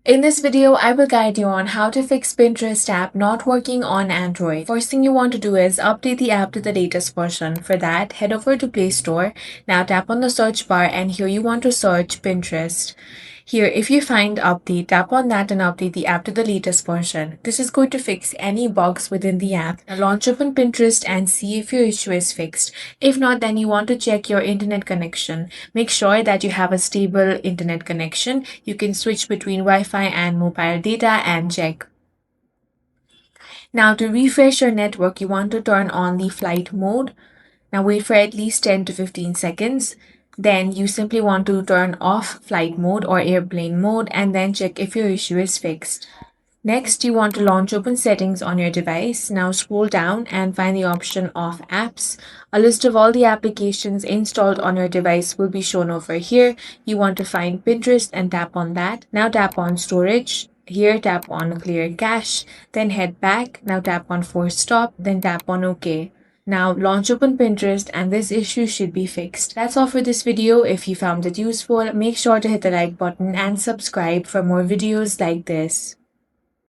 In this video, I will guide you on how to fix Pinterest app not working on Android. First thing you want to do is update the app to the latest version. For that, head over to Play Store. Now tap on the search bar and here you want to search Pinterest. Here, if you find update, tap on that and update the app to the latest version. This is going to fix any bugs within the app. Now launch open Pinterest and see if your issue is fixed. If not, then you want to check your internet connection. Make sure that you have a stable internet connection. You can switch between Wi-Fi and mobile data and check. Now to refresh your network, you want to turn on the flight mode. Now wait for at least 10 to 15 seconds. Then you simply want to turn off flight mode or airplane mode and then check if your issue is fixed. Next, you want to launch open settings on your device. Now scroll down and find the option of apps. A list of all the applications installed on your device will be shown over here. You want to find Pinterest and tap on that. Now tap on storage. Here tap on clear cache. Then head back. Now tap on force stop. Then tap on OK. Now launch open Pinterest and this issue should be fixed. That's all for this video. If you found it useful, make sure to hit the like button and subscribe for more videos like this.